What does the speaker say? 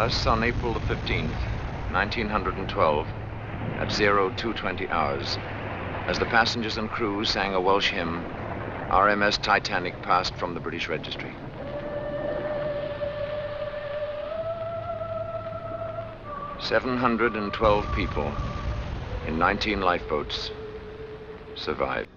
Thus, on April the 15th, 1912, at 0220 hours, as the passengers and crew sang a Welsh hymn, RMS Titanic passed from the British registry. "712 people in 19 lifeboats survived.